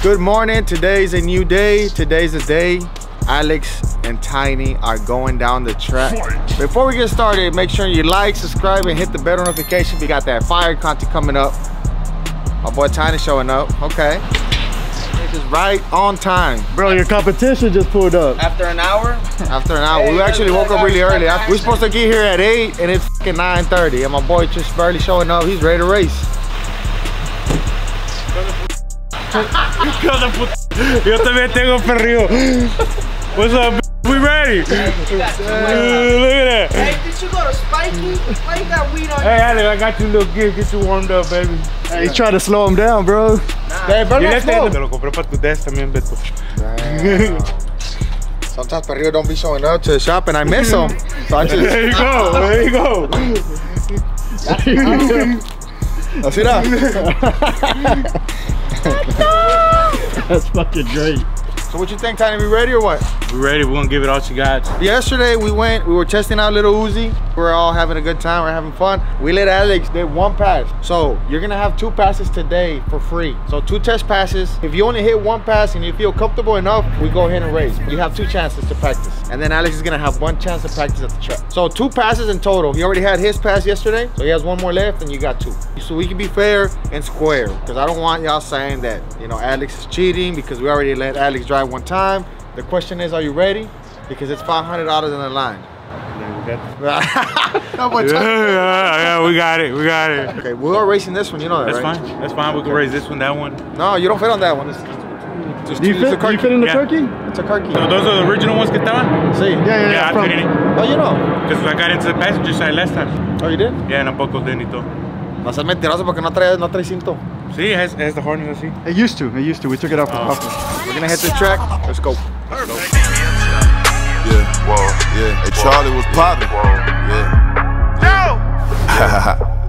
Good morning. Today's a new day. Today's the day Alex and Tiny are going down the track. Before we get started, make sure you like, subscribe, and hit the bell notification. We got that fire content coming up. My boy Tiny showing up. Okay. Just right on time. Bro, your competition just pulled up. After an hour? After an hour. We actually woke up really early. We're supposed to get here at 8 and it's fucking 9:30. And my boy just barely showing up. He's ready to race. Yo también tengo Perrio. What's up? We ready? Look at that. Hey, did you go to Spiky? Why you got weed on Hey, Alex, I got you a little gift. Get you warmed up, baby. Hey, he's trying to slow him down, bro. Hey, bro, Te lo compré para tu desk también, Beto. Sometimes Perrio don't be showing up to the shop and I miss him. So I just... There you go, there you go. See that? That's fucking great. So what you think, Tiny? We ready or what? We ready, we're gonna give it all she got. Yesterday we were testing out little Uzi. We're all having a good time, we're having fun. We let Alex did one pass. So you're gonna have 2 passes today for free. So 2 test passes. If you only hit 1 pass and you feel comfortable enough, we go ahead and race. You have 2 chances to practice. And then Alex is gonna have 1 chance to practice at the track. So 2 passes in total. He already had his pass yesterday, so he has 1 more left and you got 2. So we can be fair and square, because I don't want y'all saying that, you know, Alex is cheating because we already let Alex drive 1 time. The question is, are you ready? Because it's $500 on the line. Yeah, we got it, we got it. Okay, we are racing this one, you know that, That's right? fine, that's fine. We can raise this one, that one. No, you don't fit on that one. Do you fit in the turkey? It's a turkey. So those are the original ones que estaban? See? Yeah, I fit in it. Oh, you know. Because I got into the passenger side last time. Oh, you did? Yeah, and I'm buckled in y todo. No seas mentiroso porque no trae cinto. See, it has the harness, see? It used to. We took it off the puffer. We're gonna hit the track. Let's go. Yeah, whoa, yeah. Hey, Charlie was popping. Yeah.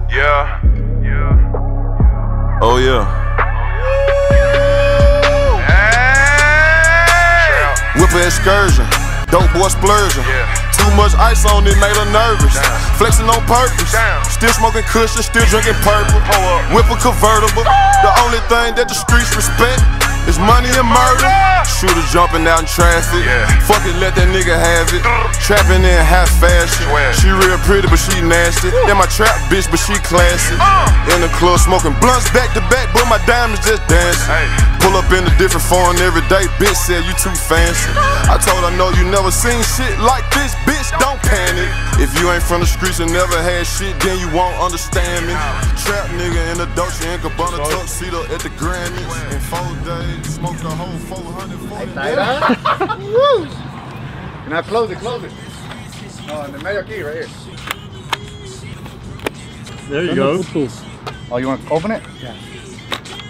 Yeah. Yeah. Oh, yeah. Hey. Whip an excursion. Dope boy splurging. Too much ice on it made her nervous. Flexing on purpose. Still smoking cushion, still drinking purple. Whip a convertible. The only thing that the streets respect is money and murder. Shooter jumping out in traffic. Fuck it, let that nigga have it. Trapping in half fashion. She real pretty, but she nasty. Yeah, my trap bitch, but she classy. In the club smoking blunts back to back, but my diamonds just dancing. Pull up in a different phone every day, bitch said you too fancy. I told her no, you never seen shit like this, bitch, don't panic. If you ain't from the streets and never had shit, then you won't understand me. Trap nigga in the Dolce & Gabbana tuxedo at the Grammys. In 4 days, smoked the whole 440. Now close it. Oh, in the medio key right here. There you go. Oh, you want to open it? Yeah.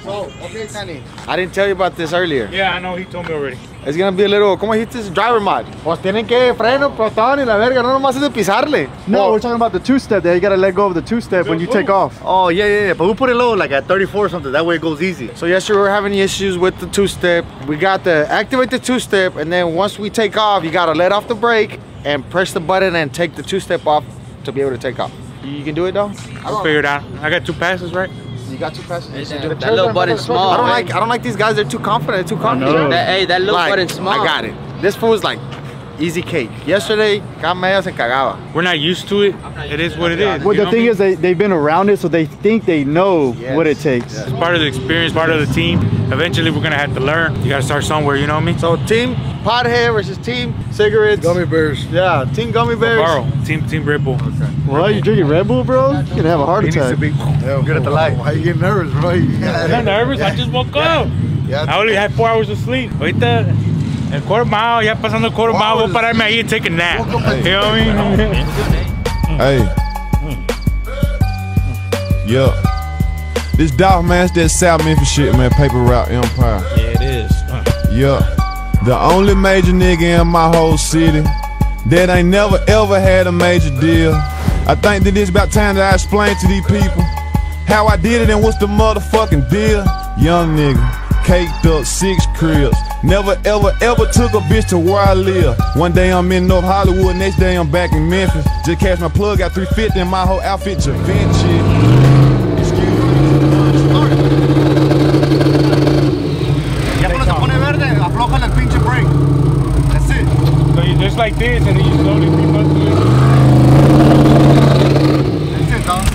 So, okay, Tani. I didn't tell you about this earlier. Yeah, I know, he told me already. It's gonna be a little, ¿cómo dijiste? Driver mod. Pues tienen que freno, protón y la verga, no nomás es de pisarle. No, we're talking about the 2-step there. You gotta let go of the 2-step when you take off. Oh, yeah. But we put it low, like at 34 or something. That way it goes easy. So yesterday we were having issues with the 2-step. We got to activate the 2-step, and then once we take off, you gotta let off the brake and press the button and take the 2-step off to be able to take off. You can do it though? I'll figure it out. I got 2 passes, right? You got 2 passes. That little button's small. I don't like these guys. They're too confident. That little button's small. I got it. This fool's like easy cake. Yesterday, Cameo se cagaba. We're not used to it. It is what it is. Well, the thing is, they've been around it, so they think they know what it takes. It's part of the experience, part of the team. Eventually, we're gonna have to learn. You gotta start somewhere, you know what I mean? So, Team Pothead versus Team Cigarettes. Gummy bears. Yeah, Team Gummy Bears. Borrow. Team Red Bull. Okay. Well, you drinking Red Bull, bro? You're gonna have a heart attack. Good at the light. Why you getting nervous, bro? I'm not nervous. I just woke up. I only had 4 hours of sleep. Ahorita, el quarter mile, ya pasando el quarter mile, voy a pararme ahí and take a nap. You know what I mean? Hey. Yeah. This dog, man, it's that South Memphis shit, man. Paper Route Empire. Yeah, it is. Yeah. The only major nigga in my whole city that ain't never ever had a major deal. I think that it's about time that I explain to these people how I did it and what's the motherfucking deal. Young nigga, caked up 6 cribs. Never ever took a bitch to where I live. One day I'm in North Hollywood, next day I'm back in Memphis. Just catch my plug, got 350 and my whole outfit Givenchy. push like this and then you slowly remuscle it. That's it, dog.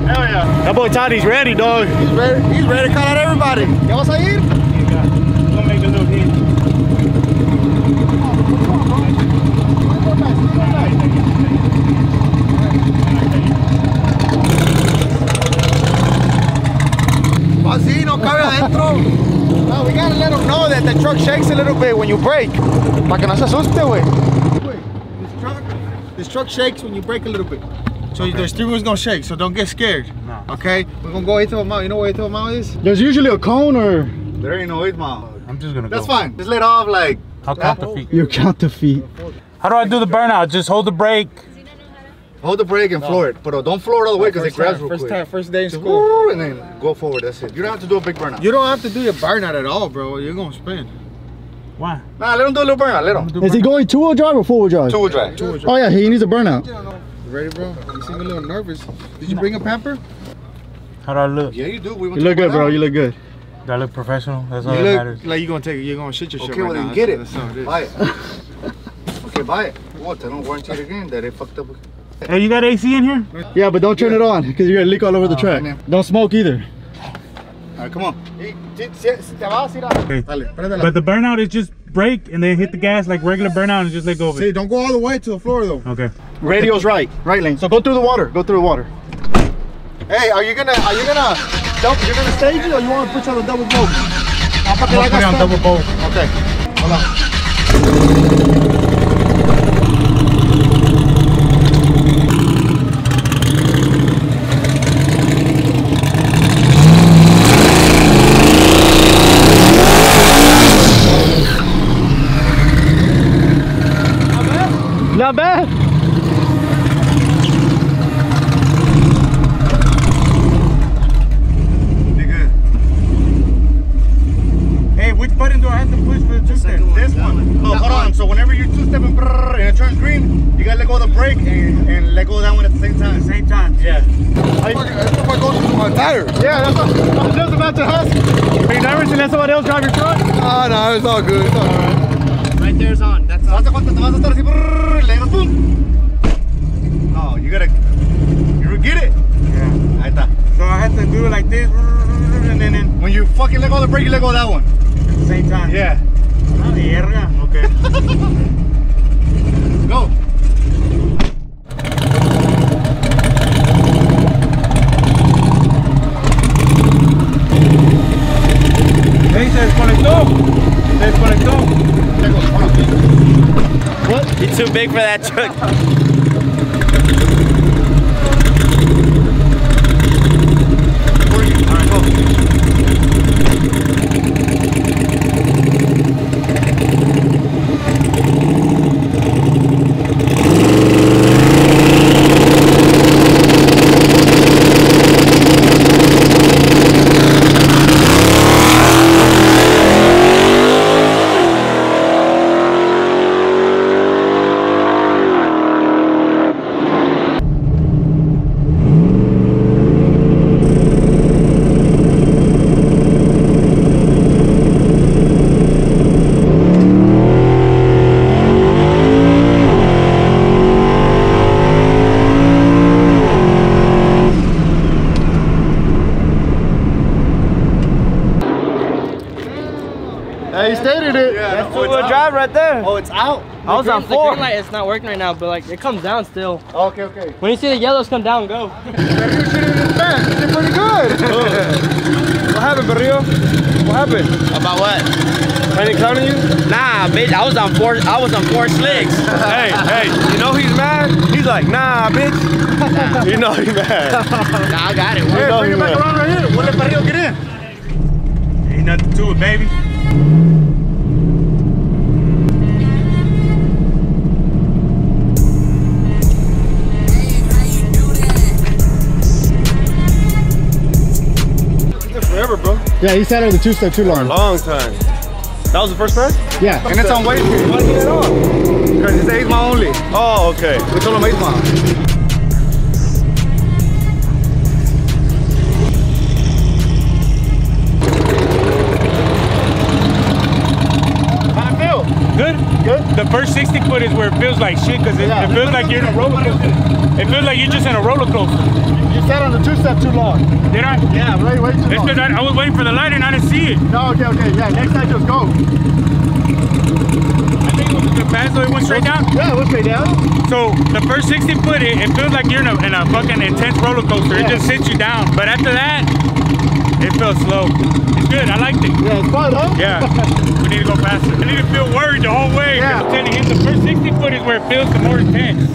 Hell yeah. That boy Toddy's ready, dog. He's ready. He's ready to call out everybody. ¿Ya vas a ir? Gonna make a little hit. Así no cabe adentro. No, we gotta let them know that the truck shakes a little bit when you brake. Para que no se asuste, güey. This truck shakes when you brake a little bit. So the steering wheel's gonna shake, so don't get scared. No. Okay? We're gonna go 8 mile. You know what 8 mile is? There's usually a cone or... There ain't no 8 mile. I'm just gonna go. That's fine. Just let off like... I'll count the feet. You count the feet. How do I do the burnout? Just hold the brake. Hold the brake and floor it, but don't floor it all the way because it grabs real quick. First day in school. And then go forward, that's it. You don't have to do a big burnout. You don't have to do your burnout at all, bro. You're gonna spin. Why? Nah, let him do a little burnout, let him. Is he going 2-wheel drive or 4-wheel drive? 2-wheel drive. Oh yeah, he needs a burnout. You ready, bro? You seem a little nervous. Did you bring a pamper? How do I look? Yeah, you do. You look good, bro. You look good. Do I look professional? That's all that that matters. Like you're gonna shit your shit Okay, right well now. then get it. Buy it. Okay, buy it. What? I don't warranty it again that it fucked up. Hey, you got AC in here? Yeah, but don't turn it on because you're gonna leak all over the track. Don't smoke either. Alright, come on. Okay. But the burnout is just brake and then hit the gas like regular burnout and just let go of it. See, don't go all the way to the floor though. Okay. Radio's right lane. So go through the water. Go through the water. Hey, are you gonna stage it or you want to put you on a double boat? I'm gonna put it on double bolt. Okay. Hold on. Not bad. Hey, which button do I have to push for the two-step? This one. Oh, hold on. So whenever you're two-stepping and it turns green, you gotta let go of the brake and let go of that one at the same time. Yeah. If I go through my tire. Yeah, that's what I was just about to ask. Are you nervous to let somebody else drive your truck? Oh, no, it's all good. It's all right. Right there's on. That's on. No, you gotta get it. Yeah. Ahí está. So I have to do it like this and then When you fucking let go of the brake, you let go of that one. at the same time. Yeah. Ah, verga. Okay. Go. Hey, se desconectó. Se desconectó. What? He's too big for that truck. Hey, he stated it. Yeah, That's two-wheel drive right there. Oh, it's out. I was on 4. The green light, it's not working right now, but like it comes down still. Okay, okay. When you see the yellows come down, go. You did pretty good. What happened, Perrio? What happened? About what? Ain't he clowning you? Nah, bitch. I was on 4 slicks. Hey, you know he's mad? He's like, nah, bitch. You know he's mad. Nah, I got it. Hey, bring it back around right here. We'll let Perrio get in. Ain't nothing to it, baby. Forever, bro. Yeah, he sat on the two-step too long. Long time. That was the first pass? Yeah. And it's on wait period. Why did it on? Because it's 8 mile only. Oh, okay. We told him 8 mile. first 60 foot is where it feels like shit because it feels like you're in a roller coaster. It feels like you're just in a roller coaster. You sat on the 2-step too long. Did I? Yeah, way too long. It's because I was waiting for the light and I didn't see it. No, okay, yeah, next time just go. I think it was the fast, so it went straight down? Yeah, it went straight down. So the first 60 foot, it feels like you're in a fucking intense roller coaster. It just sits you down. But after that, it felt slow. It's good, I liked it. Yeah, it's fun, huh? Yeah, we need to go faster. I need to feel worried the whole way. Yeah. I'm telling you, the first 60 foot is where it feels the more intense.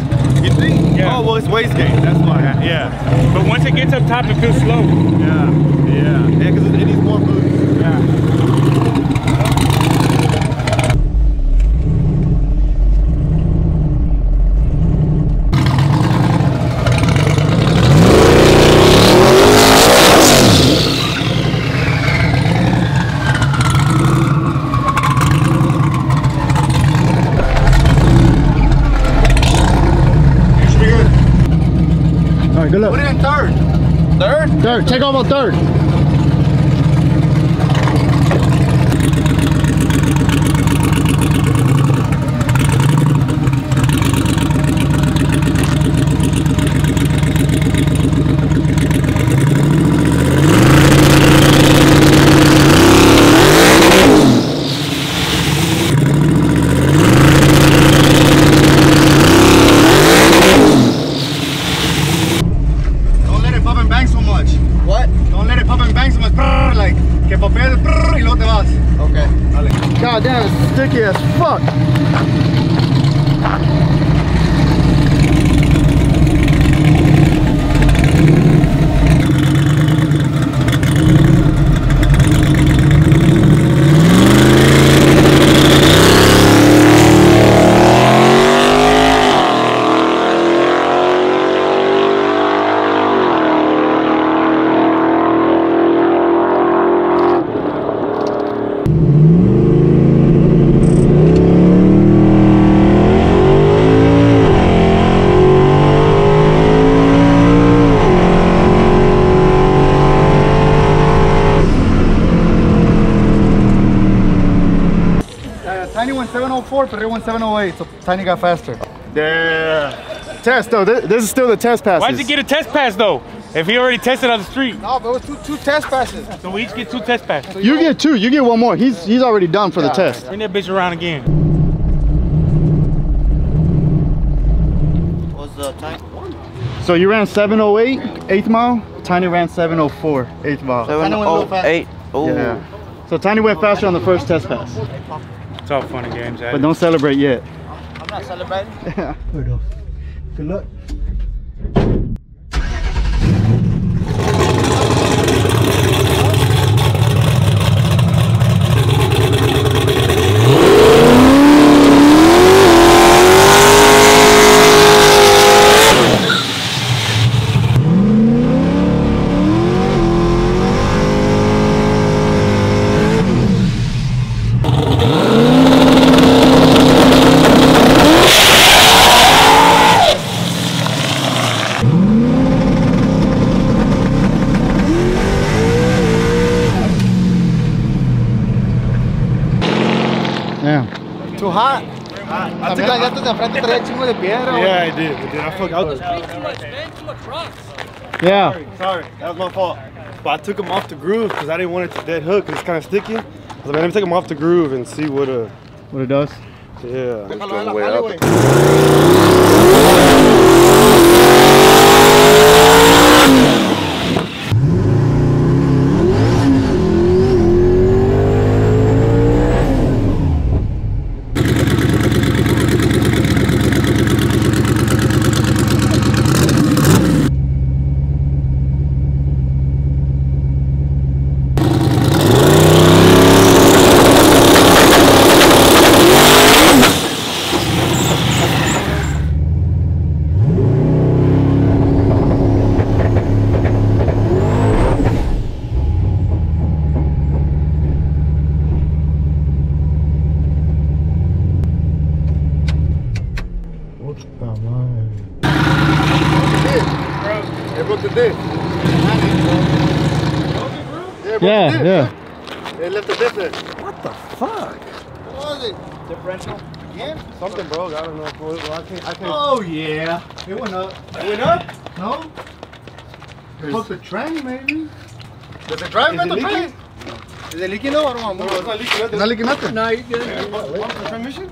You think? Yeah. Oh, well, it's waist gain, that's why. Yeah. But once it gets up top, it feels slow. Yeah, because it needs more boost. Yeah. Good luck. Put it in third. Third. Take off on third. God damn, it's sticky as fuck. Tiny went 704, Perrio went 708, so Tiny got faster. Yeah. Test though, this is still the test passes. Why did he get a test pass though? If he already tested on the street. No, but it was two test passes. So we each get 2 test passes. So you get 2, you get 1 more. He's already done for the test. Bring that bitch around again. What's the time? So you ran 708, 8th mile. Tiny ran 704, 8th mile. 708. Oh. Yeah. So Tiny went faster on the first test pass. It's all fun and games, But don't celebrate yet. I'm not celebrating. Yeah. Good luck. Yeah. Too hot. I think I got the frente traía chingo de piedra. Yeah, I did. I forgot. Too much, man. Too much rocks. Yeah. Sorry, that was my fault. But I took them off the groove because I didn't want it to dead hook because it's kind of sticky. I was like, let me take them off the groove and see what it does. Yeah. Going way up. It broke the disc. Yeah. It left the diff in. What was it? Differential. Again? Something broke. I don't know. Well, I can't. Oh yeah, it went up. It went up? No? Put the train maybe. Does it drive Is at it the leaking? train? Is it leaking though? I don't No, know. it's not leaking nothing. Not leaking nothing. No, you're good. What's the transmission?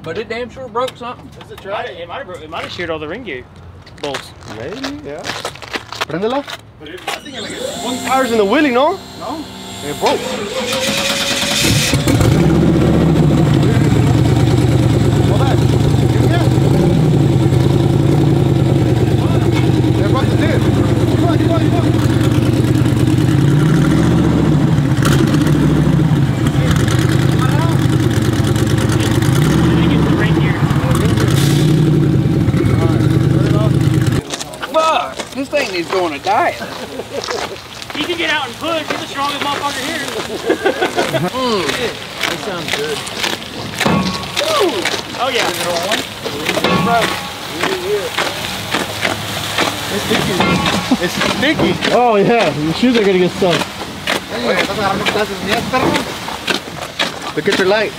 But it damn sure broke something. It might have sheared all the ring gear bolts. Maybe, yeah. Prendela. I think like one tire's in the wheelie, no? No. It broke. Hold on. They broke the tip. Come on, come on, come on. Fuck! This thing needs to go on a diet. He can get out and push. He's the strongest motherfucker here. That sounds good. Oh yeah. It's sticky. Oh yeah, your shoes are gonna get stuck. Look at your light.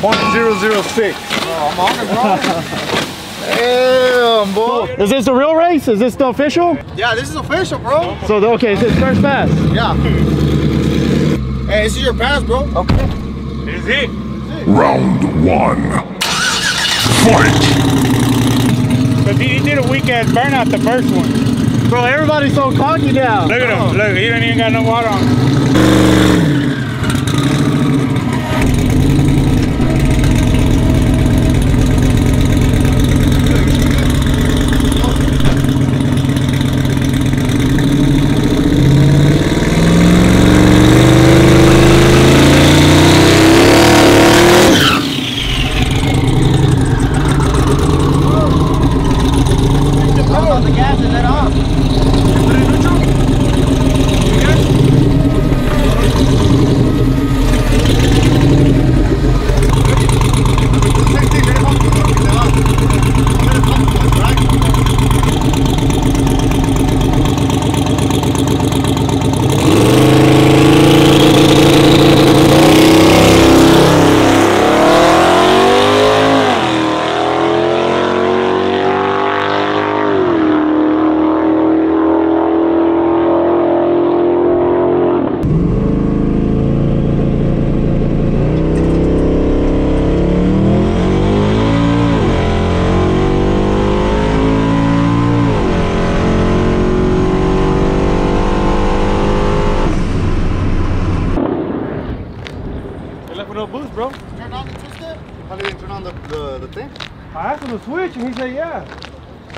0.006. Oh, I'm on it, bro. Damn, boy. Is this the real race? Is this the official? Yeah, this is official, bro. So okay, it's his first pass. Yeah. Hey, this is your pass, bro. Okay. This is it. Round 1. Fight! But he did a weak ass burnout the first one. Bro, everybody's so cocky now. Look at him. Look, he don't even got no water on him. On the gas and let off. Put it in neutral. No boost, bro. Turn on the two-step. How did you turn on the thing? I asked him to switch and he said yeah.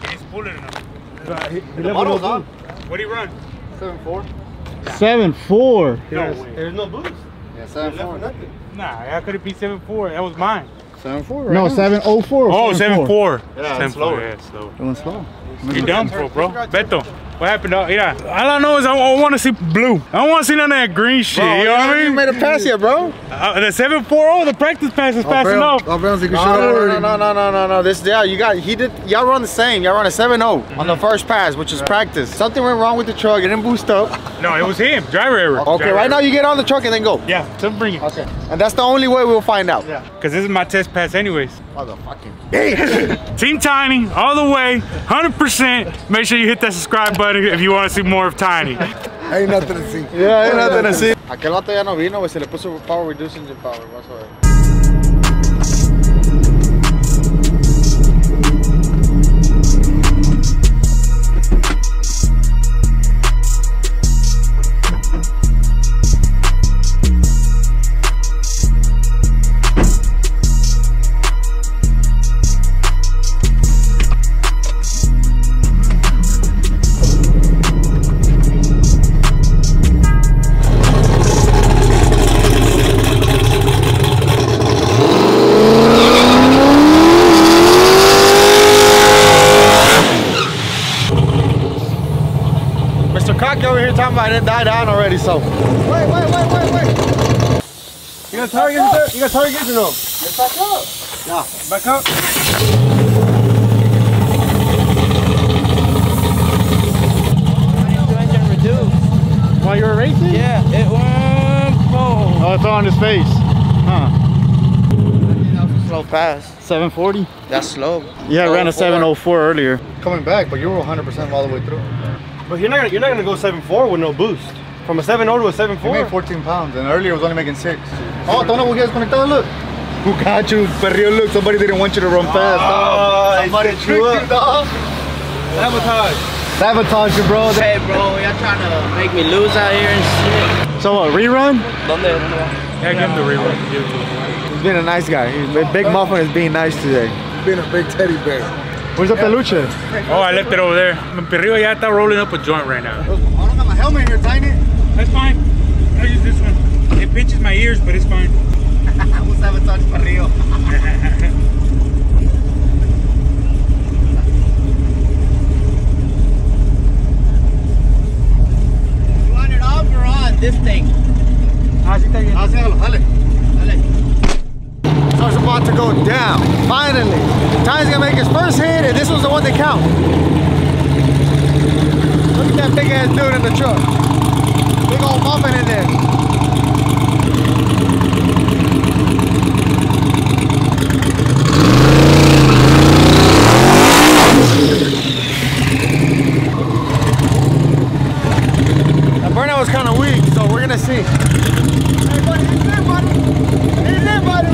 He's pulling enough. He The left motor's no on. boost. What do you run? 7.4. 7.4. There's no boost. Yeah, He left for 7.4. nothing. Nah, how could it be 7.4? That was mine. 7.4, right? No, 7.04. Oh, 7.4. Yeah, it's 7.4, slower. yeah, it's slow. It went slow. You're done for, bro. Beto, what happened, dog? Yeah. All I know is I want to see blue. I don't want to see none of that green shit. Bro, you know what I You mean? made a pass yet, bro. The 7.40, the practice pass is fast enough. No. This, yeah, y'all run the same. Y'all run a 7.0 on the first pass, which is practice. Something went wrong with the truck. It didn't boost up. No, it was him. Driver error. Okay, right now you get on the truck and then go. Yeah, so bring it. Okay. And that's the only way we'll find out. Yeah. Because this is my test pass anyways. Motherfucking. Team Tiny, all the way, 100%. Make sure you hit that subscribe button if you want to see more of Tiny. Ain't nothing to see. Yeah, ain't nothing to see. Aquel vato ya no vino, güey. Se le puso power reducing the power. Vas a ver. Over here talking about it died down already, so. Wait. You got target there? You got target or no? Let's back up. Yeah. Back up. While you were racing? Yeah, it went boom. Oh, it fell on his face. Huh. no pass. 740? That's slow. Yeah, I ran a 704 earlier. Coming back, but you were 100% all the way through. But you're not gonna go 7.4 with no boost. From a 7.0 to a 7.4. You made 14 pounds, and earlier it was only making 6. Oh, don't know who gets conectado, look. Who got you, Perrio? Look, somebody didn't want you to run fast. Somebody tricked you, dog. Sabotage. Sabotage you, bro. Hey, bro, y'all trying to make me lose out here and shit. So what, rerun? Yeah, give him the rerun. He's been a nice guy. Big Muffin is being nice today. Being a big teddy bear. Where's the peluche? Oh, I left it over there. Perrio ya está rolling up a joint right now. I don't got my helmet here, Tiny. That's fine. I'll use this one. It pinches my ears, but it's fine. We'll sabotage Perrio. You want it off or on this thing? So it's about to go down. Finally. Tiny's gonna make his first hit, and this was the one that counted. Look at that big ass dude in the truck. Big old muffin in there. The burnout was kind of weak, so we're gonna see. Hey buddy, it's there, buddy. It's there, buddy.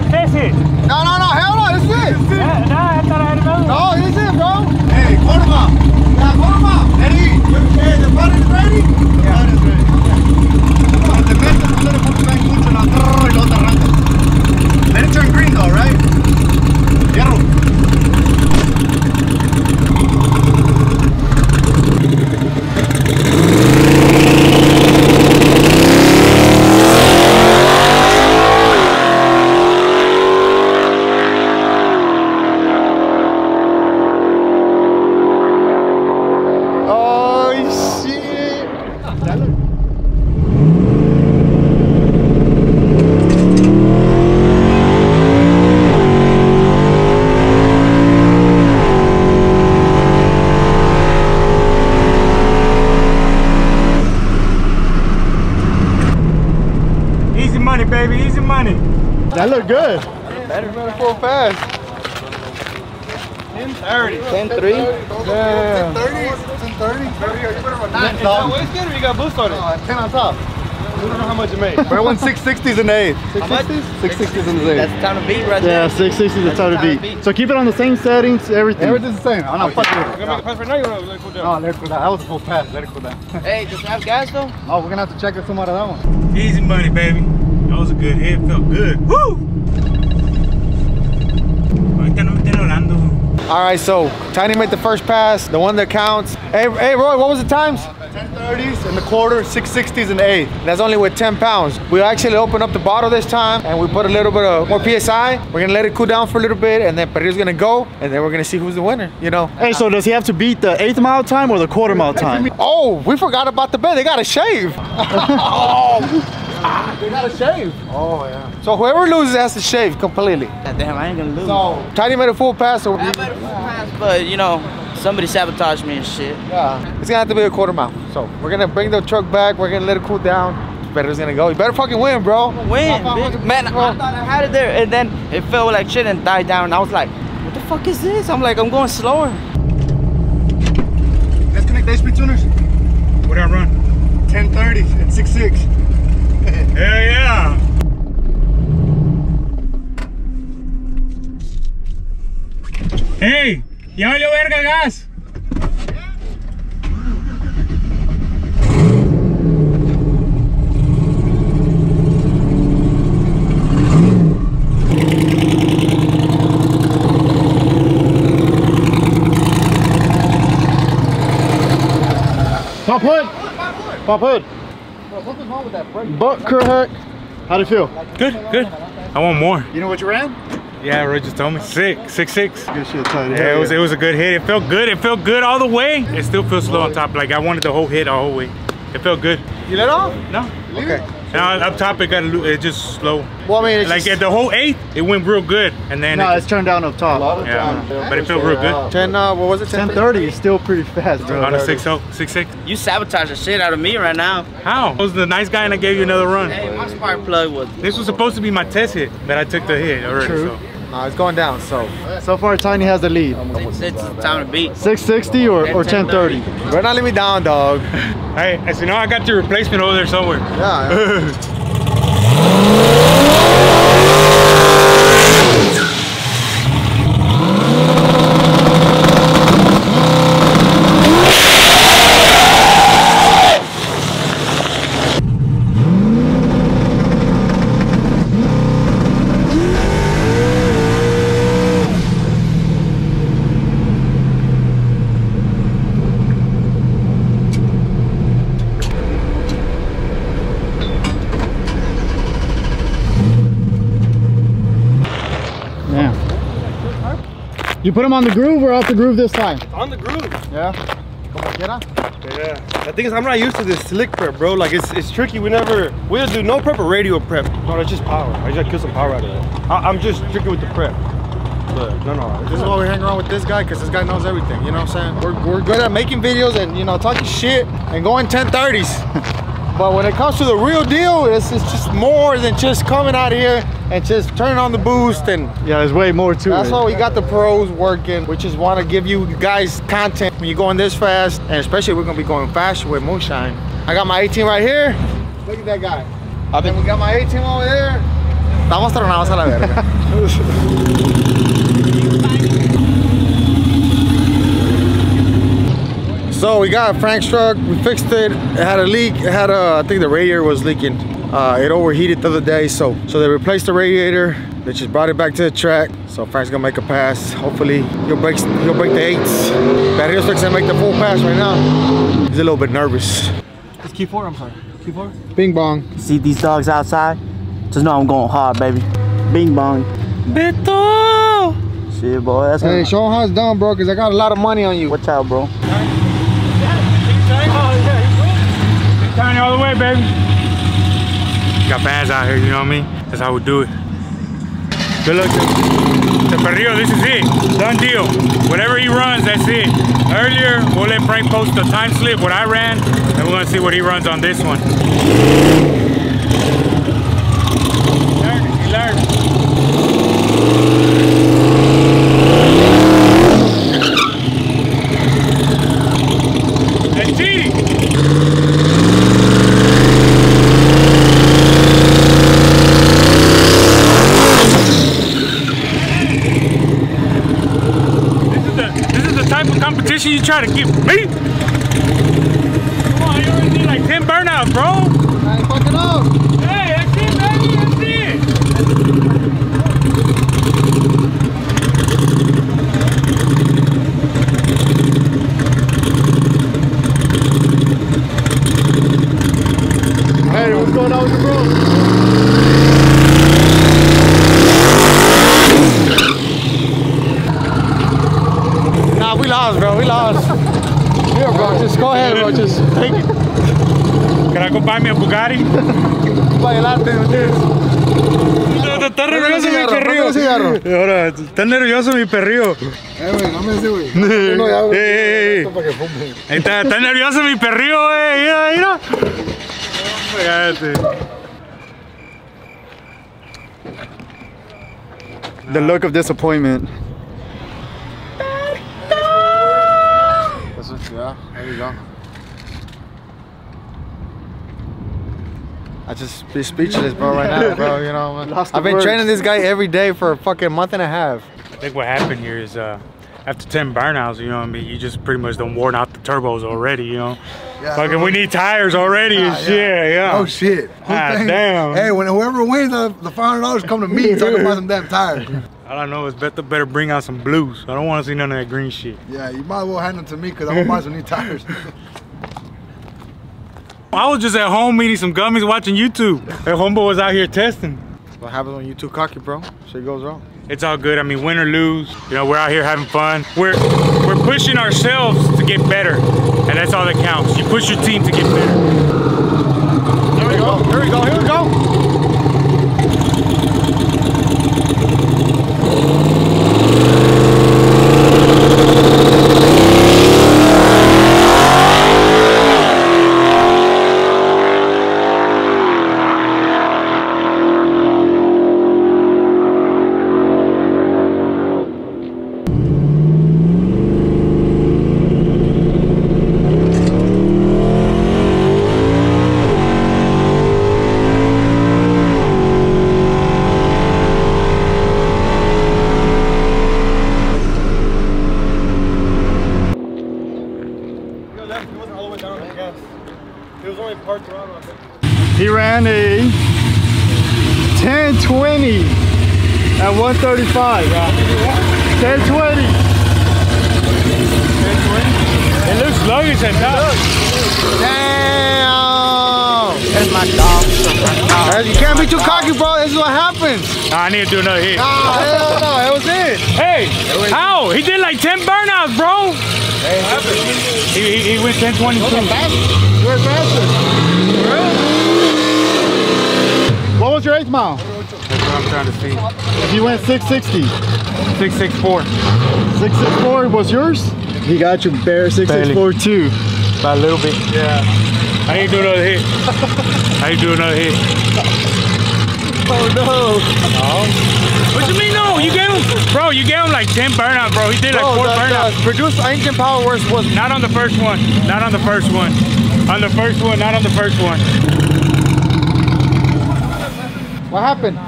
That's it. No, hell no, it's it. No, I thought I had another one. No, it's it, bro. Hey, quarter mile. Yeah, quarter mile. Ready? Hey, the butt is ready? The butt is ready. Cuando te metes, no le pones bien mucho, no, y luego te arrancas. Let it turn green though, right? Hierro. Baby, easy money. That looked good. Better full fast. 10:30. 10:3. Yeah. 10:30. 10:30. No, it's good if you got boost on it. 10 on top. We don't know how much it made. But I went 660s in the 8th. 660s? 660s in the 8th. That's the time to beat right there. Yeah, 660 is the time to beat. So keep it on the same settings, everything. Everything's the same. I'm not fucking with it. You gonna make a pass right now, or you wanna let it cool down? No, let it cool down. That was a full pass. Let it cool down. Hey, does it have gas though? Oh, we're gonna have to check some out of that one. Easy money, baby. That was a good hit. Felt good. Woo! Ahorita no me estén hablando. All right, so Tiny made the first pass, the one that counts. Hey, Roy, what was the times? 10:30s in the quarter, 660s in the 8th. That's only with 10 pounds. We actually opened up the bottle this time and we put a little bit of more PSI. We're gonna let it cool down for a little bit and then Perrio's gonna go and then we're gonna see who's the winner, you know. Hey, so does he have to beat the 8th mile time or the quarter mile time? Oh, we forgot about the bet. They gotta shave. Oh. They gotta shave. Oh, yeah. So whoever loses has to shave completely. God damn, I ain't gonna lose. So Tiny made a full pass. So I made a full pass, but you know, somebody sabotaged me and shit. yeah, it's gonna have to be a quarter mile. So we're gonna bring the truck back. We're gonna let it cool down. Better's gonna go. You better fucking win, bro. Win, bitch. Man, I thought I had it there, and then it felt like shit and died down. And I was like, what the fuck is this? I'm like, I'm going slower. Let's connect the HP tuners. What I run? 10:30 and 6.6. Hell yeah! Hey, ya valió verga el gas. Pop hood. Pop hood. What was wrong with that brake? Butt crack. How'd it feel? Good, good. I want more. You know what you ran? Yeah, Roy just told me. 6.6. Good shit, tight. Yeah, it was a good hit. It felt good. It felt good all the way. It still feels slow on top. Like I wanted the whole hit all the whole way. It felt good. You let off? No. Okay. And up top, it just slow. Well, I mean, like at the whole 8th, it went real good, and then no, it's turned down up top. yeah, but it felt real good. 10. What was it? 10:30 is still pretty fast, bro. On a 6.6. You sabotage the shit out of me right now. How? I was the nice guy and I gave you another run. Hey, my spark plug was. This was supposed to be my test hit, but I took the hit already. True. So. It's going down. So far, Tiny has the lead. It's time to beat. 660 or 1030. better not let me down, dog. Hey, as you know, I got the replacement over there somewhere. Yeah. You put him on the groove or off the groove this time? On the groove. Yeah. Yeah. The thing is, I'm not used to this slick prep, bro. Like, it's tricky. We do no prep or radio prep. No, it's just power. I just gotta kill some power out of it. I'm just tricky with the prep. But no. This is why we hang around with this guy, because this guy knows everything. You know what I'm saying? We're good at making videos and, you know, talking shit and going 1030s. But when it comes to the real deal, it's just more than just coming out here and just turning on the boost. And yeah, there's way more to it. That's why we got the pros working. We just want to give you guys content when you're going this fast, and especially we're gonna be going faster with moonshine. I got my 18 right here. Look at that guy. And we got my 18 over there. Estamos tronados a la verga. So we got Frank's truck, we fixed it. It had a leak, I think the radiator was leaking. It overheated the other day, so they replaced the radiator. They just brought it back to the track. So Frank's gonna make a pass. Hopefully he'll break the 8s. Perrio's fixing to make the full pass right now. He's a little bit nervous. It's Q4, I'm sorry. Q4? Bing bong. See these dogs outside? Just know I'm going hard, baby. Bing bong. Beto! Shit, boy. That's Hey, show him how it's done, bro, because I got a lot of money on you. Watch out, bro. Tiny all the way, baby. Got fans out here, you know what I mean? That's how we do it. Good luck to Perrio, this is it. Done deal. Whatever he runs, that's it. Earlier, we'll let Frank post the time slip, what I ran, and we're gonna see what he runs on this one. He learned. That's cheating. Competition you try to give me? Come on, you already did like 10 burnouts, bro. I ain't fucking up. Hey, that's it, baby, that's it. Hey, what's going on with the bro? We lost, bro. We lost. Here, bro. Just go ahead, bro. Just take it. Can I go buy me a Bugatti? Bailate with this. Está nervioso mi perrillo. Ahora, está nervioso mi perrillo. Güey, no me sé, güey. Está nervioso mi perrillo, güey. Mira. The look of disappointment. Yeah, there you go. I just be speechless, bro, right now, bro. You know, I've been training this guy every day for a fucking month and a half. I think what happened here is after 10 burnouts, you know what I mean, you just pretty much done worn out the turbos already, you know. Yeah, fucking we need tires already and shit, yeah. Oh shit. Damn. Hey, when whoever wins the $500 come to me so I can buy some damn tires. All I know is better bring out some blues. I don't want to see none of that green shit. Yeah, you might as well hand them to me because I'm gonna buy some new tires. I was just at home eating some gummies watching YouTube. That homeboy was out here testing. What happens when you too cocky, bro? Shit goes wrong. It's all good. I mean, win or lose, you know, we're out here having fun. We're pushing ourselves to get better, and that's all that counts. You push your team to get better. There we go. There we we go, here we go. He ran a 1020 at 135. 1020. It looks sluggish at that. Damn! That's my dog. You can't be too cocky, bro. This is what happens. Nah, I need to do another hit. Nah, hell no, that was it. Hey, how? He did like 10 burnouts, bro. He went 1022. You were faster. What was your 8th mile? That's what I'm trying to see. If you went 660. 664. 664 was yours? He got you bare 664 too. By a little bit. Yeah. I need to do another hit. I need to do another hit. Oh no. What you mean no? You gave him, bro, you gave him like 10 burnouts, bro. He did like 4 burnouts. Produce engine power was not on the first one. Not on the first one. On the first one, not on the first one. What happened?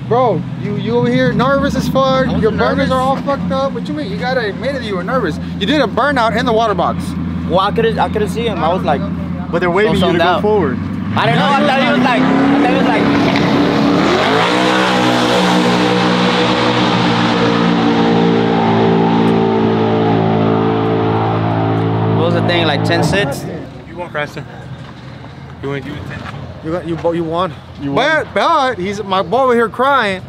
Bro, you over here nervous as fuck. Your burners are all fucked up. What you mean? You gotta admit it, you were nervous. You did a burnout in the water box. Well, I couldn't see him. I was like, but they're waving you to go forward. I don't know. I thought he was like, what was the thing, like 10 sits? You went faster. You went 10. You won. But he's my boy over here crying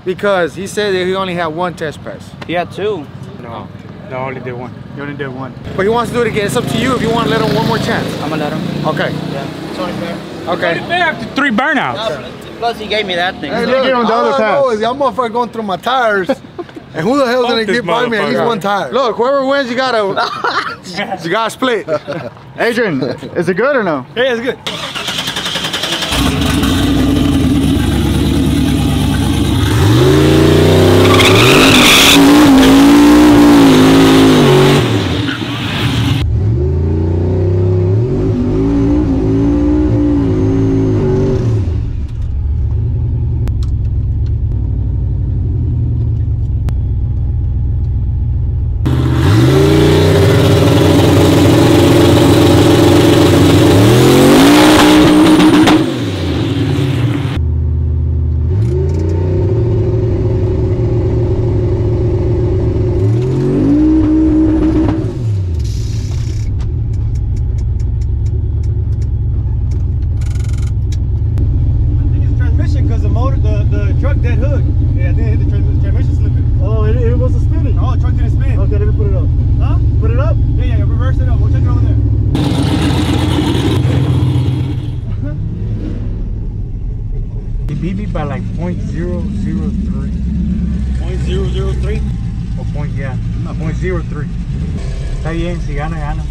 because he said that he only had 1 test pass. He had 2. No, I only did 1. You only did 1. But he wants to do it again. It's up to you if you want to let him one more chance. I'm gonna let him. Okay. Yeah. It's only fair. Okay. It's only fair after 3 burnouts. Plus he gave me that thing. Hey, look, give him the other all I pass. know is y'all motherfucker going through my tires. And who the hell's gonna get by me at least 1 tire? Look, whoever wins, you gotta split. Adrian, is it good or no? Yeah, it's good. Beat me by like 0.003. 0.003? Or point, yeah. 0.03. Está bien, si gana, gana.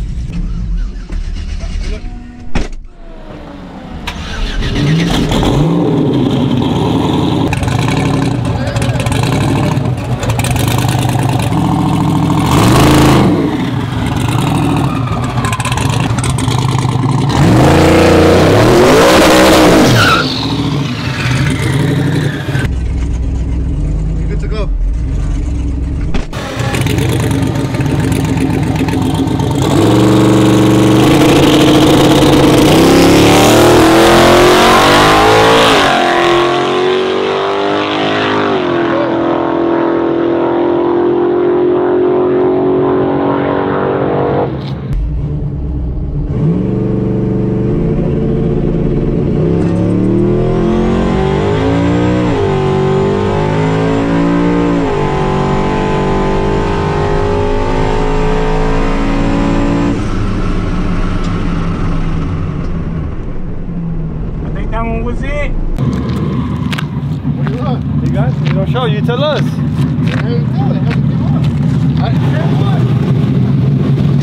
one was it. What do you want? You guys, you don't show, you tell us.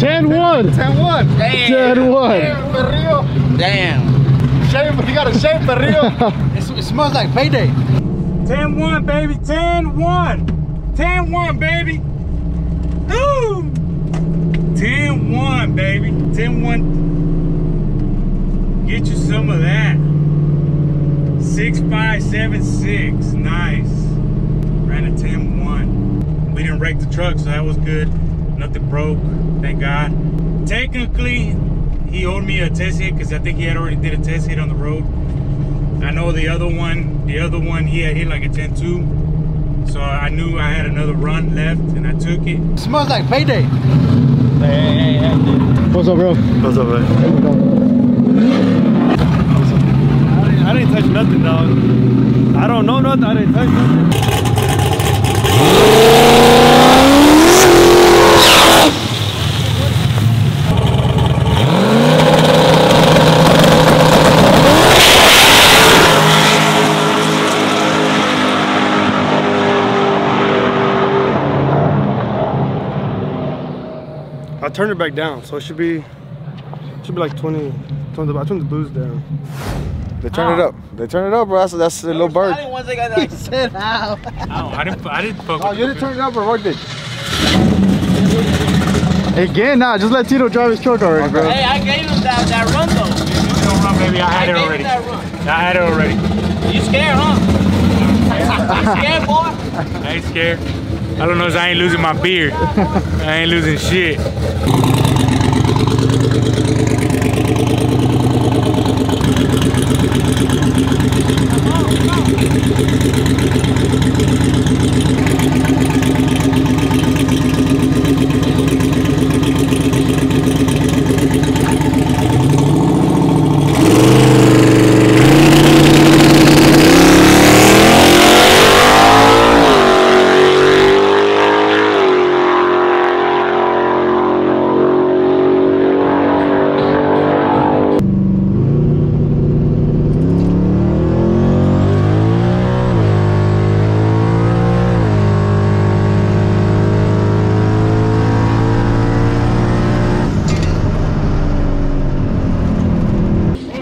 10-1. 10-1. Damn. 10-1. Perrio. Damn. Shame, you got a shame, Perrio. It smells like payday. 10-1, baby. 10-1. 10-1, baby. Ooh. 10-1, baby. 10-1. Get you some of that. 6576. Nice. Ran a 10-1. We didn't wreck the truck, so that was good. Nothing broke, thank God. Technically, he owed me a test hit because I think he had already did a test hit on the road. I know the other one he had hit like a 10-2. So I knew I had another run left and I took it. It smells like payday. Hey. What's up, bro? What's up, man? I didn't touch nothing, dog. I don't know nothing. I didn't touch nothing. I turned it back down, so it should be like 20. I turned the boost down. They turn it up. They turn it up, bro. That's a little bird. Once I got like, Sit down. I didn't fuck Oh, with you didn't turn it up, or what did? Again, nah, just let Tito drive his truck already, bro. hey, I gave him that run though. Don't run, baby. I had it already. That run. I had it already. You scared, huh? You scared, boy? I ain't scared. All I know is I ain't losing my beard. I ain't losing shit.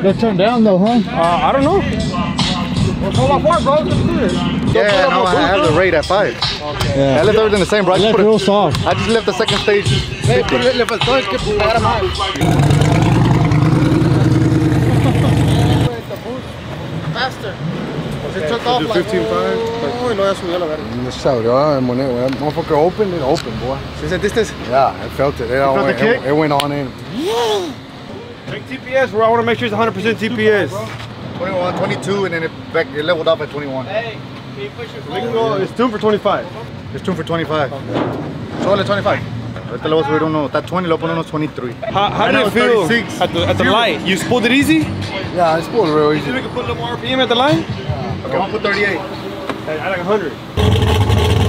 They turned down though, huh? I don't know. Yeah, no, I have the rate at 5. Yeah. I left everything the same, bro. I left real soft. I just left the second stage. 50. Faster. It took off like 15.5. Oh, no, ya subió la verga. Se abrió el monero. That motherfucker opened, it opened, boy. ¿Sí sentiste? Yeah, I felt it. It went on in. Make TPS, bro. I want to make sure it's 100% TPS. 21, 22, and then it leveled up at 21. Hey, can you push your We can go, it's tuned for 25. It's tuned for 25. Solo 25. Ahorita le voy a subir uno, está 20, le voy a poner unos 23. How did it feel 36. at the light? You spooled it easy? Yeah, I spooled it real You easy. think we can put a little more RPM at the line? Okay, I'm gonna put 38. I like 100.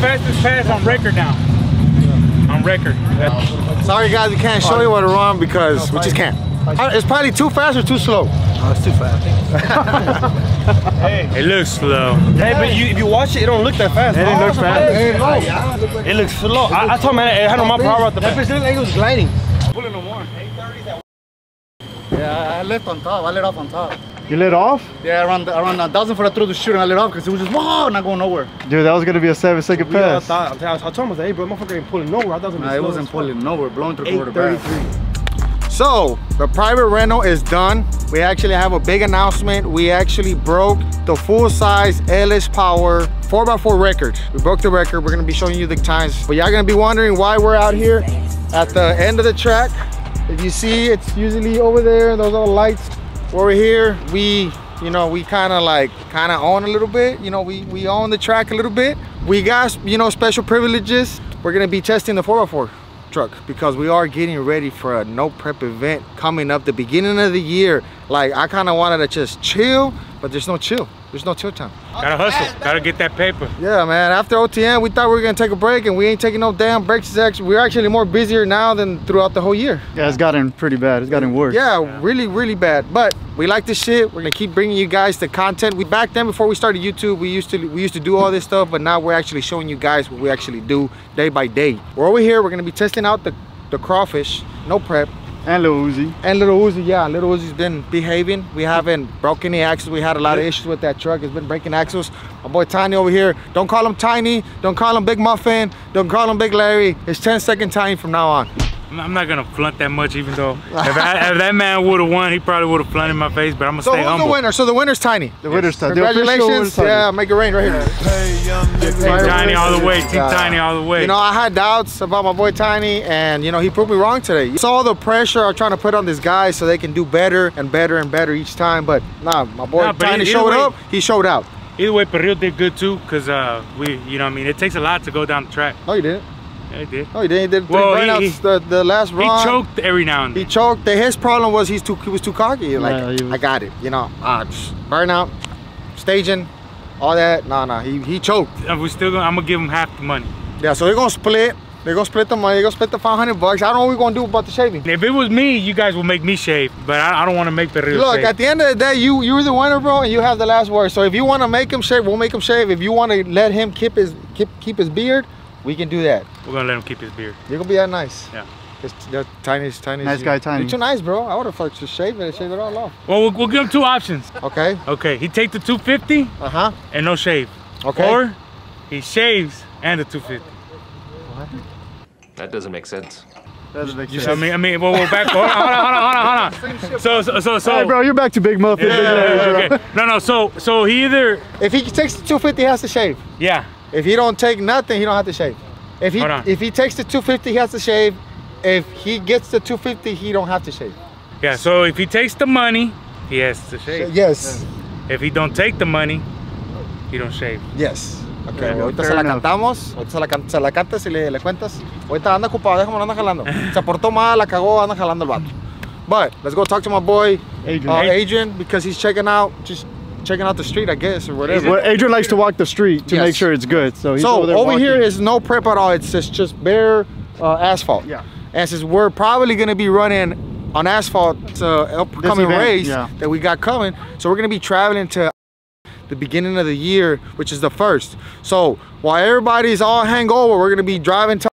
Fastest pass on record now. On record. Sorry guys, we can't show you what to run because we just can't. It's probably too fast or too slow. Oh, it's too fast. Hey, It looks slow. hey, but if you watch it, it don't look that fast. It looks fast. It looks slow. I told man it had no more power at the back. It was gliding. Pulling no more. Yeah, I left on top. I let off on top. You lit off? Yeah, around 1,000 for I threw the shoot and I let off because it was just whoa, not going nowhere. Dude, that was gonna be a 7-second Yeah, I pass. told him, hey, bro, motherfucker ain't pulling nowhere. I thought it was Nah, it wasn't pulling nowhere, blowing through quarter back. 833. So the private rental is done. We actually have a big announcement. We actually broke the full-size LS Power 4x4 record. We broke the record. We're gonna be showing you the times, but y'all gonna be wondering why we're out here at the end of the track. If you see, it's usually over there, those are the lights. Over here, we kind of own a little bit. We own the track a little bit. We got, special privileges. We're gonna be testing the 4x4 truck because we are getting ready for a no prep event coming up the beginning of the year. Like, I kind of wanted to just chill, but there's no chill. There's no chill time. Gotta hustle, gotta get that paper. Yeah, man, after OTN, we thought we were gonna take a break, and we ain't taking no damn breaks. We're actually more busier now than throughout the whole year. Yeah, it's gotten pretty bad. It's gotten worse. Yeah, really, really bad. But we like this shit. We're gonna keep bringing you guys the content. Back then, before we started YouTube, we used to do all this stuff, but now we're actually showing you guys what we actually do day by day. We're over here, we're gonna be testing out the crawfish, no prep. And Little Uzi. And Little Uzi, yeah. Little Uzi's been behaving. We haven't broken any axles. We had a lot of issues with that truck. It's been breaking axles. My boy Tiny over here. Don't call him Tiny. Don't call him Big Muffin. Don't call him Big Larry. It's 10-second Tiny from now on. I'm not gonna flaunt that much, even though if that man would have won, he probably would have flaunted in my face. But I'm gonna stay humble. So who's the winner? So the winner's Tiny. The winner's Tiny. Congratulations! Yeah, make it rain right here. Team Tiny all the way. Team Tiny all the way. I had doubts about my boy Tiny, and he proved me wrong today. You saw the pressure I'm trying to put on this guy so they can do better and better and better each time. But nah, my boy Tiny showed up. He showed out. Either way, Perrio did good too, cause it takes a lot to go down the track. No, you didn't. Yeah, he did. No, he didn't. He did 3 burnouts the last run. He choked every now and then. He choked. His problem was he was too cocky. Like, I got it. Burnout, staging, all that. Nah. He choked. I'm gonna give him half the money. Yeah, so they're gonna split. They're gonna split the money. They're gonna split the $500. I don't know what we're gonna do about the shaving. If it was me, you guys will make me shave, but I don't want to make Perrio Look, shave. at the end of the day, you're the winner, bro, and you have the last word. So if you want to make him shave, we'll make him shave. If you want to let him keep his beard, we can do that. We're gonna let him keep his beard. You're gonna be that nice. Yeah. Tiny. Nice guy, Tiny. You're too nice, bro. I would have just shaved it all off. Well, we'll give him 2 options. Okay. Okay. He take the 250. And no shave. Okay. Or he shaves and the 250. What? That doesn't make sense. I mean, well, back. Hold on. So. Hey, bro, you're back to Big Muffin. Okay. No. So he either. If he takes the 250, he has to shave. Yeah. If he don't take nothing, he don't have to shave. If he takes the 250, he has to shave. If he gets the 250, he don't have to shave. Yeah. So if he takes the money, he has to shave. Yes. If he don't take the money, he don't shave. Yes. Okay, ahorita se la cantamos, ahorita se la cantas y le cuentas. Ahorita anda ocupado, déjame, anda jalando. Se portó mal, la cagó, anda jalando el vato. But let's go talk to my boy Adrian, because he's checking out the street, I guess, or whatever. Well, Adrian likes to walk the street to make sure it's good. So over here is no prep at all. It's just bare asphalt. Yeah. And since we're probably gonna be running on asphalt upcoming race that we got coming, so we're gonna be traveling to the beginning of the year, which is the 1st. So while everybody's all hangover, we're gonna be driving to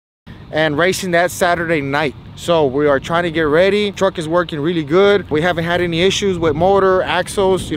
and racing that Saturday night. So we are trying to get ready. Truck is working really good. We haven't had any issues with motor, axles.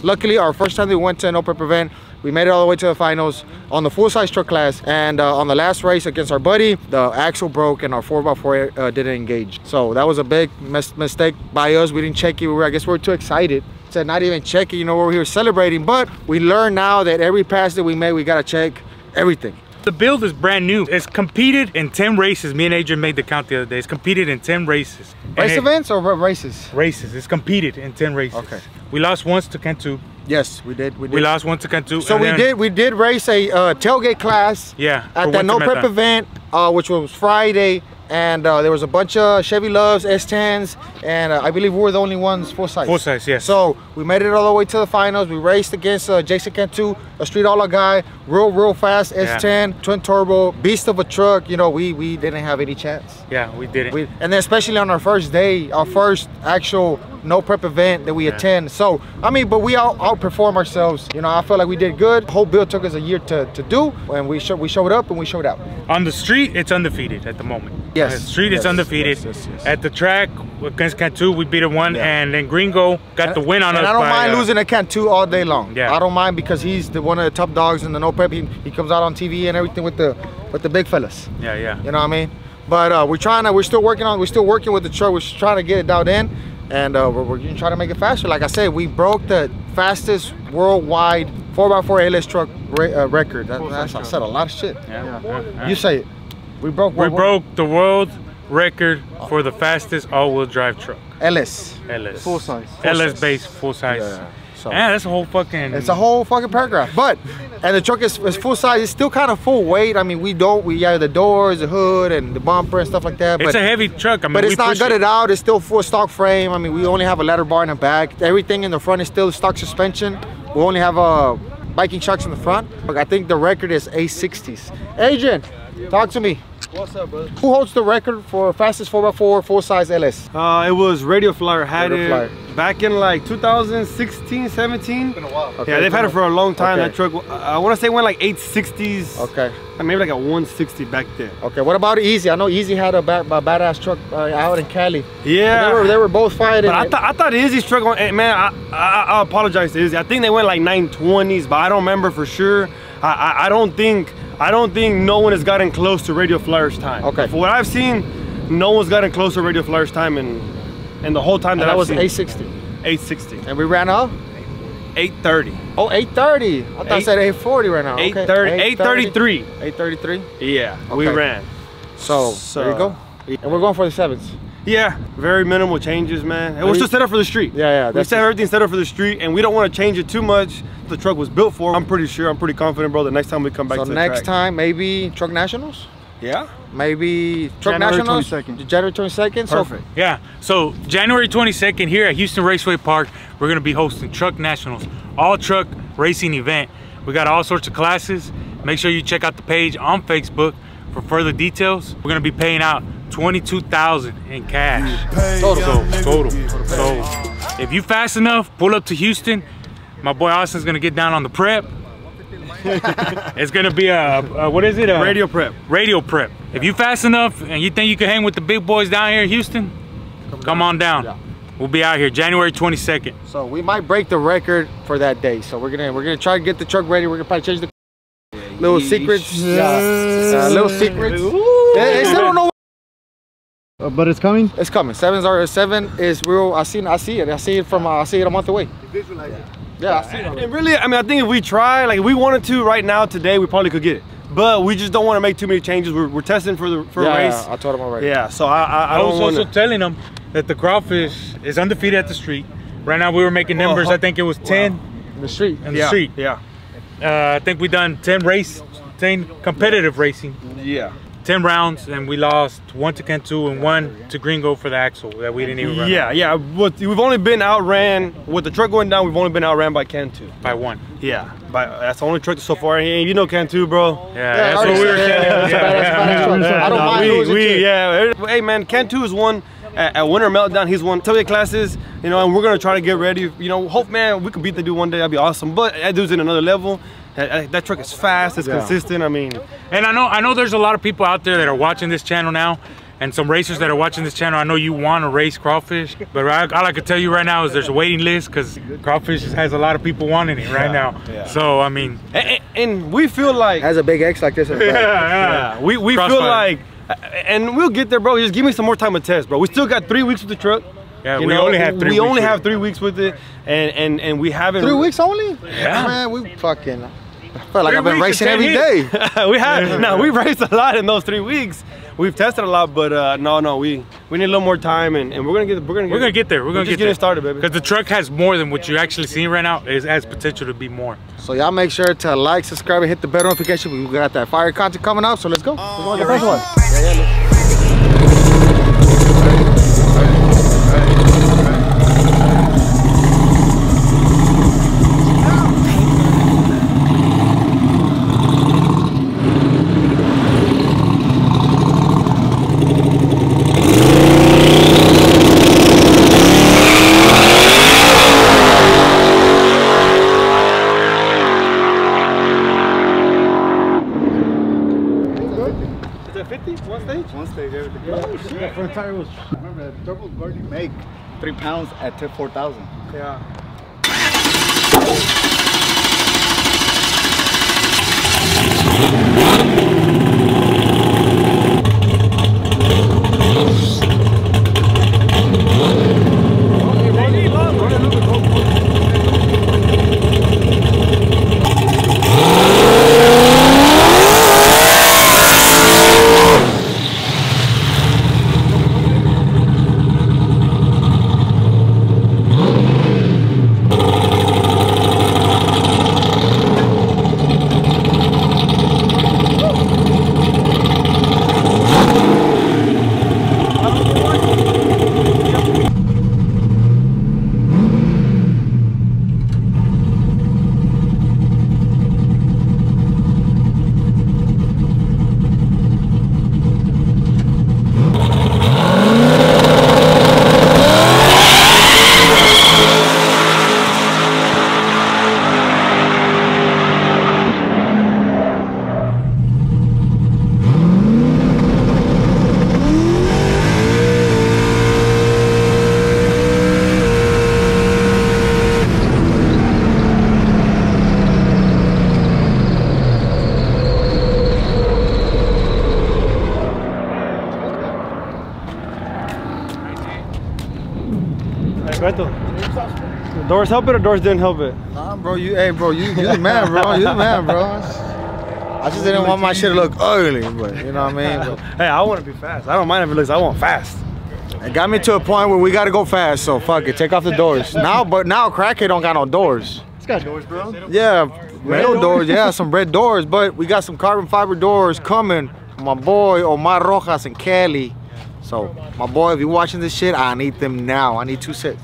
Luckily our first time we went to an no prep event, we made it all the way to the finals on the full-size truck class, and on the last race against our buddy, the axle broke and our 4x4 didn't engage. So that was a big mistake by us. We didn't check it. I guess we were too excited to not even check it. We're here celebrating, but we learned now that every pass that we make, we gotta check everything. The build is brand new. It's competed in 10 races. Me and Adrian made the count the other day. It's competed in 10 races. Race events or races? Races. It's competed in 10 races. Okay. We lost once to Cantu. Yes, we did. We lost once to Cantu. So we did race a tailgate class. Yeah. At that no prep event, which was Friday. And there was a bunch of Chevy Loves, S10s, and I believe we were the only ones full size. Full size, yes. So we made it all the way to the finals. We raced against Jason Cantu, a street all guy, real fast, S10, twin turbo, beast of a truck. We didn't have any chance. Yeah, we didn't. And then especially on our first day, our first actual no prep event that we attend. So, but we outperform ourselves. I feel like we did good. The whole build took us a year to do, and we showed up and we showed out. On the street, it's undefeated at the moment. Yes. The street is undefeated. Yes. At the track against Cantu, we beat a 1, and then Gringo got the win on us. And I don't mind losing to Cantu all day long. Yeah. I don't mind, because he's one of the top dogs in the no prep. He comes out on TV and everything with the big fellas. Yeah. You know what I mean? But we're still working with the truck. We're trying to get it dialed in, and we're gonna try to make it faster. Like I said, we broke the fastest worldwide 4x4 LS truck record. I said a lot of shit. Yeah. You say it. We broke the world record for the fastest all-wheel drive truck. LS. Full size. LS based full size. Yeah. So that's a whole fucking. It's a whole fucking paragraph. And the truck is full size. It's still kind of full weight. I mean, we have the doors, the hood, and the bumper and stuff like that. It's a heavy truck. I mean, but it's not gutted out. It's still full stock frame. I mean, we only have a ladder bar in the back. Everything in the front is still stock suspension. We only have biking shocks in the front. I think the record is 860s. Adrian, talk to me. What's up, brother? Who holds the record for fastest 4x4 full-size LS? It was Radio Flyer. Had it back in like 2016, 17. It's been a while. Okay, yeah, they've had it for a long time. That truck, I want to say, went like 860s. Okay. Maybe like a 160 back then. Okay. What about Easy? I know Easy had a badass truck out in Cali. Yeah. They were both fighting. But I thought Easy's truck, man. I apologize to Easy. I think they went like 920s, but I don't remember for sure. I don't think no one has gotten close to Radio Flyer's time. Okay. For what I've seen, no one's gotten close to Radio Flyer's time in the whole time that I've seen. That was 860. 860. And we ran off? 830. Oh, 830. I thought I said 840 right now. 830. 833. 833? Yeah, we ran. So there you go. And we're going for the 7s. Yeah, very minimal changes, man. And we're still set up for the street. Yeah. We set everything set up for the street, and we don't want to change it too much. The truck was built for. I'm pretty confident, bro. The next time we come back to the track. So next time, maybe Truck Nationals? Yeah. Maybe Truck Nationals? January 22nd. Perfect. Yeah. So January 22nd here at Houston Raceway Park, we're gonna be hosting Truck Nationals, all truck racing event. We got all sorts of classes. Make sure you check out the page on Facebook for further details. We're gonna be paying out $22,000 in cash. Total. So if you fast enough, pull up to Houston. My boy Austin's gonna get down on the prep. It's gonna be what is it? Radio prep. Radio prep. If you fast enough and you think you can hang with the big boys down here in Houston, come on down. Yeah. We'll be out here January 22nd. So we might break the record for that day. So we're gonna try to get the truck ready. We're gonna probably change the little secrets. Little secrets. They still don't know. But it's coming. It's coming. 7 is real. I see it. I see it a month away. Yeah. And really, I mean, I think if we try, like if we wanted to right now today, we probably could get it. But we just don't want to make too many changes. We're testing for a race. Yeah, I told him already. Yeah, so I was also telling them that the Crawfish is undefeated at the street. Right now we were making numbers. I think it was 10 in the street. Yeah. I think we done 10 competitive racing. Yeah. 10 rounds, and we lost 1 to Cantu and 1 to Gringo for the axle that we didn't even run. Yeah. We've only been outran with the truck going down. We've only been outran by Cantu by 1. Yeah, that's the only truck so far. You know Cantu, bro. Yeah, that's what we were saying. I don't mind. Hey man, Cantu is one at Winter Meltdown. He's won tailgate classes, and we're gonna try to get ready. Hope man, we could beat the dude one day. That'd be awesome. But that dude's in another level. That truck is fast, it's consistent. I mean, and I know there's a lot of people out there that are watching this channel now, and some racers that are watching this channel. I know you want to race Crawfish, but all I can tell you right now is there's a waiting list because Crawfish has a lot a lot of people right now. Yeah. So I mean, and we feel like has a big X like this. We feel like, and we'll get there, bro. Just give me some more time to test, bro. We still got 3 weeks with the truck. Yeah, we only have 3 weeks. We only have 3 weeks with it, and we haven't. 3 weeks only? Yeah, man, we fucking. I feel like I've been racing every day. We've raced a lot in those 3 weeks. We've tested a lot, but no, we need a little more time, and we're gonna get there. We're just getting started, baby. Because the truck has more than what you're actually seeing right now. It has potential to be more. So y'all make sure to like, subscribe, and hit the bell notification. We got that fire content coming up. So let's go. Let's go to the first one. The front tire was, remember, the turbo already make 3 pounds at 4,000. Yeah. Beto, the doors help it or doors didn't help it? Nah, bro, you the man, bro. You the man, bro. I just didn't want my shit to look ugly, but you know what I mean? But, hey, I want to be fast. I don't mind if it looks, I want fast. it got me to a point where we got to go fast, so fuck it. Take off the doors. Now Crackhead don't got no doors. It's got doors, bro. Yeah, metal doors. Yeah, some red doors, but we got some carbon fiber doors coming. My boy Omar Rojas and Cali. So, my boy, if you're watching this shit, I need them now. I need 2 sets.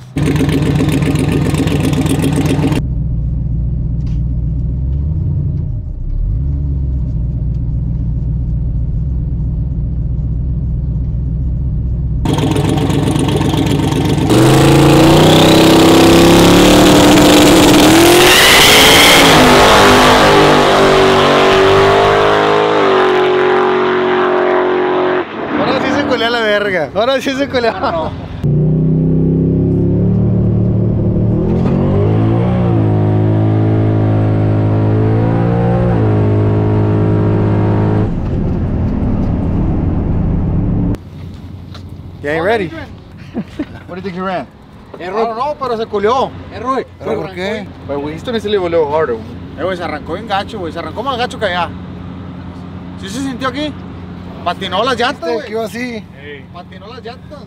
Ahora sí se culea. You ain't ready. What do you think he ran? I don't know, pero se culió. ¿Pero por qué? But Winston is a little harder. Güey, se arrancó bien gacho, güey. Se arrancó más gacho que allá. ¿Sí se sintió aquí? Patinó las llantas, güey. Quedó así. Patinó las llantas.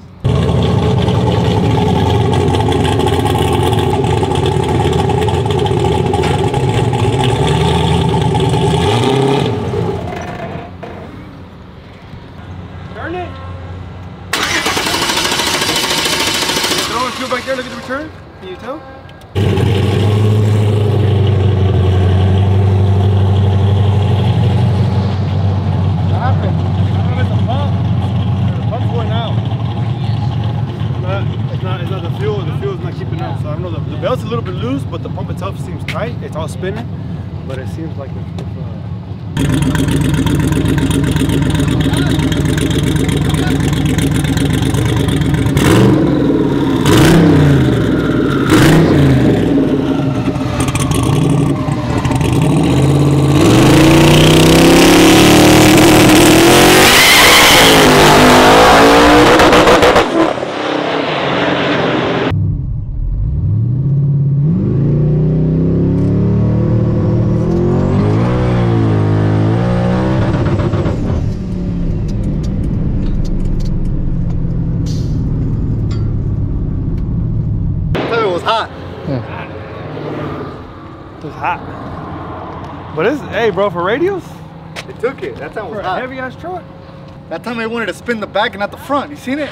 Turn it. Throw a fuel back there, look at the return. Can you tell? What happened? It's not the fuel is not keeping up. So I don't know, the belt's a little bit loose, but the pump itself seems tight. It's all spinning, but it seems like it's hot. But it's, hey bro, for radios? They took it. That time was For a hot. heavy ass truck? That time they wanted to spin the back and not the front. You seen it?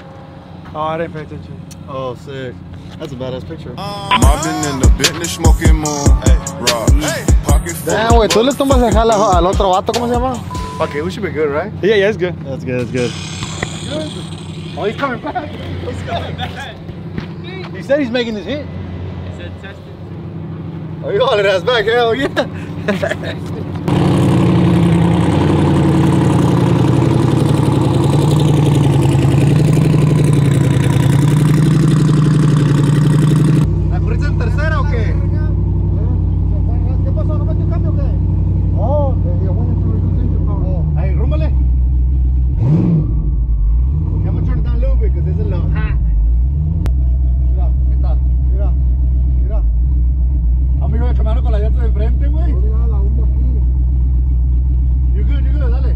Oh, I didn't pay attention. Oh, sick. That's a badass picture. Mobbing in the Bentley, smoking moon. Pocket full Damn, güey, tú le tomas el jala al otro vato, ¿cómo se llama? Fuck it, we should be good, right? Yeah, it's good. That's good, that's good. Oh, he's coming back. He's coming back. He said he's making this hit. He said testing. Oh, you hauling ass back, hell yeah. ¿La corriste en tercera o qué? ¿Qué pasó? ¿No metió cambio o qué? Oh, ahí, rúmbale. I'm gonna turn it down a little bit because it's a little hot. Mira, ahí está. Mira, mira. Amigo, caminando con la llanta de frente, güey. Mira la bomba aquí. You good, dale.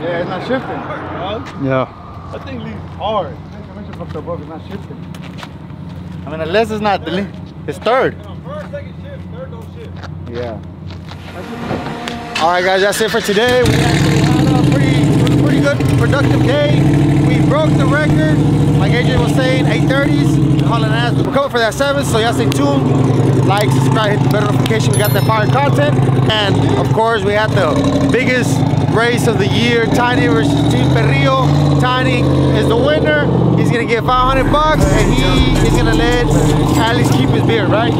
Yeah, it's not shifting. Yeah. That thing leaves hard. It's not shifting. I mean, unless it's not, it's third. First, second shift, third don't shift. Yeah. All right, guys, that's it for today. We actually had a pretty good, productive day. We broke the record. Like AJ was saying, 8:30s. Hauling ass. We're coming for that 7, so y'all stay tuned. Like, subscribe, hit the bell notification. We got that fire content. And of course, we had the biggest race of the year, Tiny versus Team Perrio. Tiny is the winner. He's gonna get $500 and he is gonna let Alex keep his beard, right?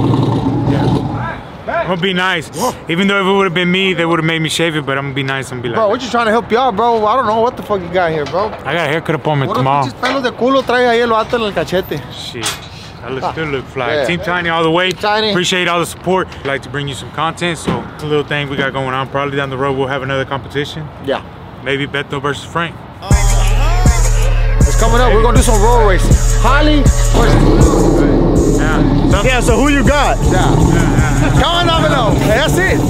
I'm gonna be nice. Even though if it would have been me, they would have made me shave it, but I'm gonna be nice and be like, bro, we're just trying to help you out, bro. I don't know what the fuck you got here, bro. I got a haircut up on me tomorrow. Pelos de culo trae ahí el vato en el cachete. Shit. I still look fly. Yeah. Team Tiny all the way. Tiny. Appreciate all the support. I'd like to bring you some content, so it's a little thing we got going on. Probably down the road we'll have another competition. Yeah. Maybe Beto versus Frank. It's coming up. We're gonna do some road racing. Holly versus Yeah. Yeah, so who you got? Comment down below. That's it.